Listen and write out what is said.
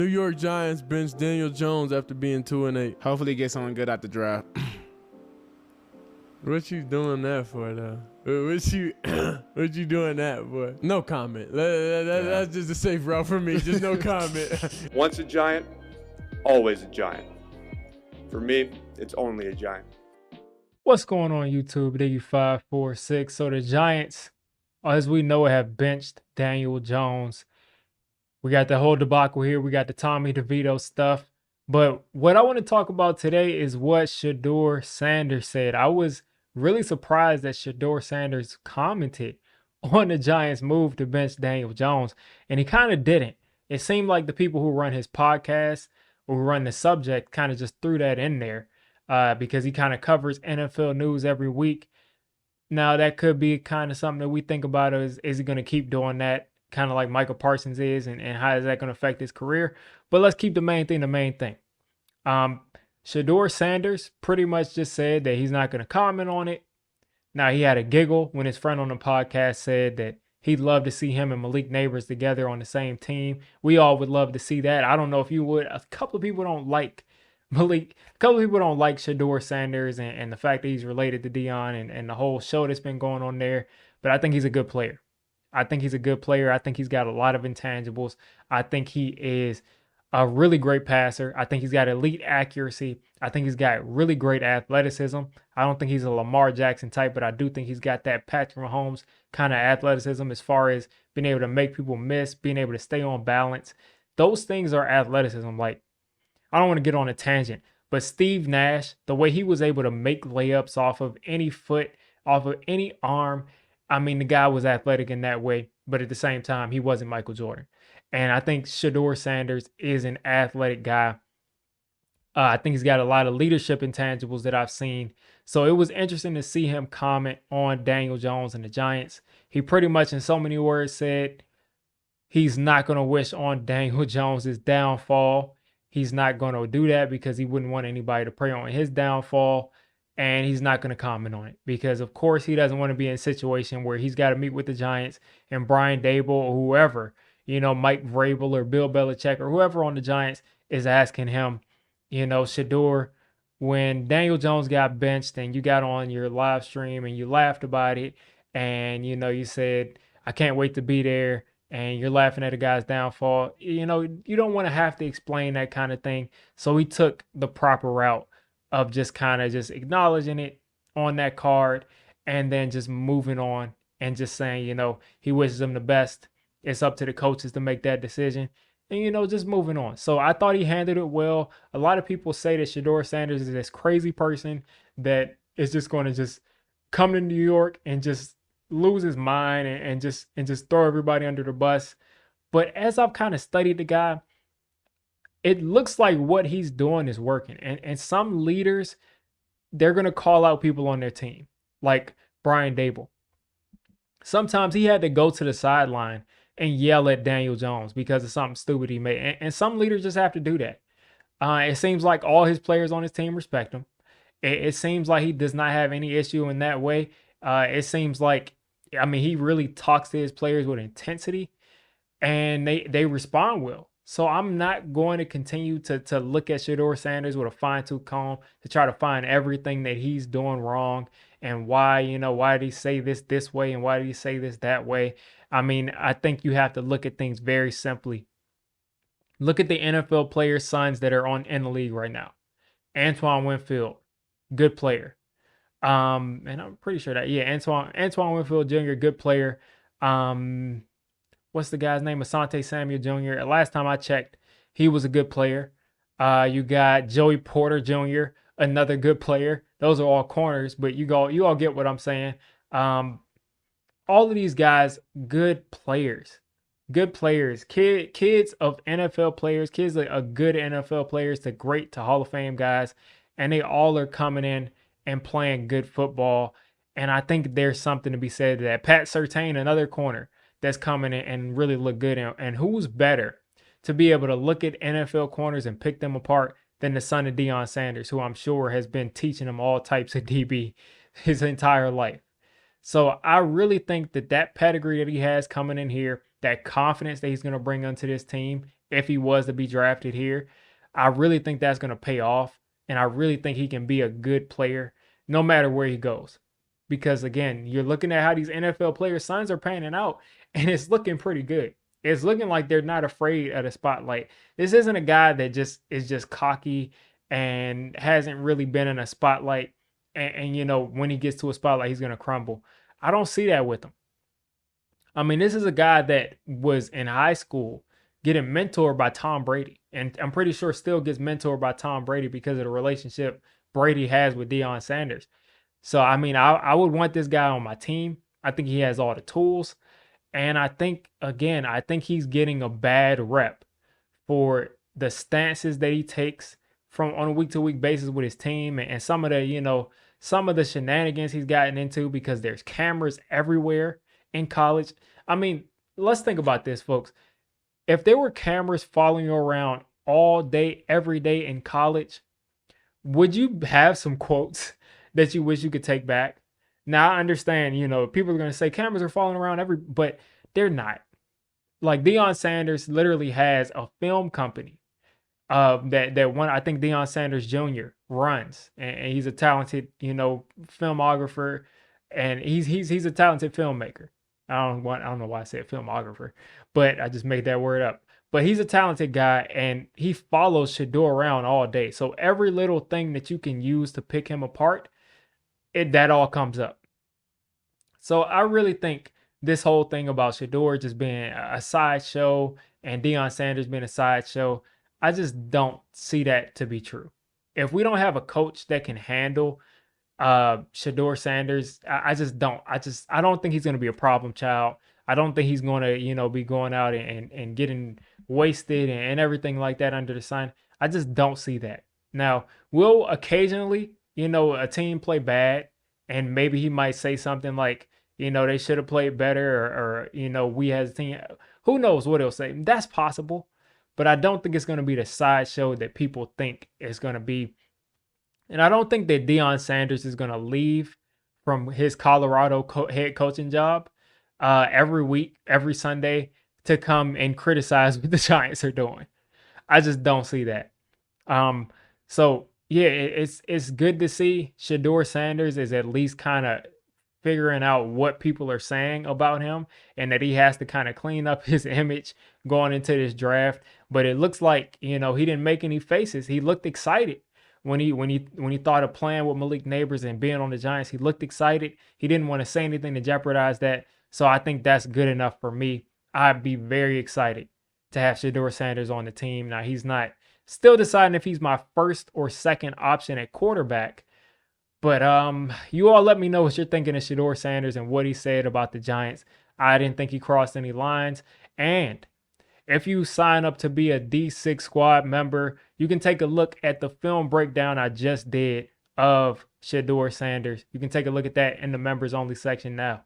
New York Giants bench Daniel Jones after being 2-8. Hopefully get someone good out the draft. What you doing that for, though? What you doing that for? No comment. That's just a safe route for me. Just no comment. Once a Giant, always a Giant. For me, it's only a Giant. What's going on, YouTube? Diggy546. So the Giants, as we know, have benched Daniel Jones. We got the whole debacle here. We got the Tommy DeVito stuff. But what I want to talk about today is what Shedeur Sanders said. I was really surprised that Shedeur Sanders commented on the Giants' move to bench Daniel Jones, and he kind of didn't. It seemed like the people who run his podcast or who run the subject kind of just threw that in there because he kind of covers NFL news every week. Now, that could be kind of something that we think about is he going to keep doing that, kind of like Michael Parsons is, and how is that going to affect his career? But let's keep the main thing the main thing. Shedeur Sanders pretty much just said that he's not going to comment on it. Now, he had a giggle when his friend on the podcast said that he'd love to see him and Malik Neighbors together on the same team. We all would love to see that. I don't know if you would. A couple of people don't like Malik. A couple of people don't like Shedeur Sanders and the fact that he's related to Deion and the whole show that's been going on there. But I think he's a good player. I think he's a good player. I think he's got a lot of intangibles. I think he is a really great passer. I think he's got elite accuracy. I think he's got really great athleticism. I don't think he's a Lamar Jackson type, but I do think he's got that Patrick Mahomes kind of athleticism as far as being able to make people miss, being able to stay on balance. Those things are athleticism. Like, I don't want to get on a tangent, but Steve Nash, the way he was able to make layups off of any foot, off of any arm, I mean, the guy was athletic in that way, but at the same time, he wasn't Michael Jordan. And I think Shedeur Sanders is an athletic guy. I think he's got a lot of leadership intangibles that I've seen. So it was interesting to see him comment on Daniel Jones and the Giants. He pretty much, in so many words, said he's not going to wish on Daniel Jones' downfall. He's not going to do that because he wouldn't want anybody to prey on his downfall. And he's not going to comment on it because, of course, he doesn't want to be in a situation where he's got to meet with the Giants and Brian Dable or whoever, Mike Vrabel or Bill Belichick or whoever on the Giants is asking him, Shedeur, when Daniel Jones got benched and you got on your live stream and you laughed about it and, you said, I can't wait to be there, and you're laughing at a guy's downfall, you don't want to have to explain that kind of thing. So he took the proper route of just kind of just acknowledging it on that card and then just moving on and just saying, he wishes them the best. It's up to the coaches to make that decision and, just moving on. So I thought he handled it well. A lot of people say that Shedeur Sanders is this crazy person that is just going to just come to New York and just lose his mind and just throw everybody under the bus. But as I've kind of studied the guy, it looks like what he's doing is working. And some leaders, they're going to call out people on their team, like Brian Dable. Sometimes he had to go to the sideline and yell at Daniel Jones because of something stupid he made. And some leaders just have to do that. It seems like all his players on his team respect him. It seems like he does not have any issue in that way. It seems like, he really talks to his players with intensity and they respond well. So I'm not going to continue to look at Shedeur Sanders with a fine-tooth comb to try to find everything that he's doing wrong and why did he say this way and why did he say this that way. I think you have to look at things very simply. Look at the NFL players' sons that are in the league right now. Antoine Winfield, good player. And I'm pretty sure that, Antoine Winfield Jr., good player. What's the guy's name? Asante Samuel Jr. Last time I checked, he was a good player. You got Joey Porter Jr., another good player. Those are all corners, but you all get what I'm saying. All of these guys, good players. Good players. Kids of NFL players, kids that are good NFL players to great to Hall of Fame guys, and they all are coming in and playing good football. And I think there's something to be said to that. Pat Surtain, another corner that's coming in and really look good. And who's better to be able to look at NFL corners and pick them apart than the son of Deion Sanders, who I'm sure has been teaching him all types of DB his entire life. So I really think that pedigree that he has coming in here, that confidence that he's going to bring onto this team if he was to be drafted here. I really think that's going to pay off. And I really think he can be a good player no matter where he goes. Because again, you're looking at how these NFL players' signs are panning out, and it's looking pretty good. It's looking like they're not afraid of the spotlight. This isn't a guy that is just cocky and hasn't really been in a spotlight. And you know, when he gets to a spotlight, he's going to crumble. I don't see that with him. I mean, this is a guy that was in high school getting mentored by Tom Brady. And I'm pretty sure still gets mentored by Tom Brady because of the relationship Brady has with Deion Sanders. So, I mean, I would want this guy on my team. I think he has all the tools. And I think, again, I think he's getting a bad rep for the stances that he takes from on a week-to-week basis with his team, and some of the, you know, some of the shenanigans he's gotten into because there's cameras everywhere in college. I mean, let's think about this, folks. If there were cameras following you around all day, every day in college, would you have some quotes that you wish you could take back? Now, I understand, you know, people are going to say cameras are following around but they're not. Like Deion Sanders literally has a film company that one, I think Deion Sanders Jr. runs, and he's a talented, you know, filmographer, and he's a talented filmmaker. I don't know why I said filmographer, but I just made that word up. But he's a talented guy, and he follows Shedeur around all day. So every little thing that you can use to pick him apart, that all comes up. So I really think this whole thing about Shedeur just being a sideshow and Deion Sanders being a sideshow, I just don't see that to be true. If we don't have a coach that can handle Shedeur Sanders, I don't think he's going to be a problem child. I don't think he's going to, you know, be going out and getting wasted and everything like that under the sun. I just don't see that. Now, will occasionally, you know, a team play bad, and maybe he might say something like, you know, they should have played better, or you know, we as a team, who knows what he'll say. That's possible, but I don't think it's going to be the sideshow that people think it's going to be. And I don't think that Deion Sanders is going to leave from his Colorado head coaching job every week, every Sunday, to come and criticize what the Giants are doing. I just don't see that. So yeah, it's good to see Shedeur Sanders is at least kind of figuring out what people are saying about him, and that he has to kind of clean up his image going into this draft. But it looks like, you know, he didn't make any faces. He looked excited when he thought of playing with Malik Neighbors and being on the Giants. He looked excited. He didn't want to say anything to jeopardize that. So I think that's good enough for me. I'd be very excited to have Shedeur Sanders on the team. Now, he's not, still deciding if he's my first or second option at quarterback. But you all let me know what you're thinking of Shedeur Sanders and what he said about the Giants. I didn't think he crossed any lines. And if you sign up to be a D6 squad member, you can take a look at the film breakdown I just did of Shedeur Sanders. You can take a look at that in the members only section now.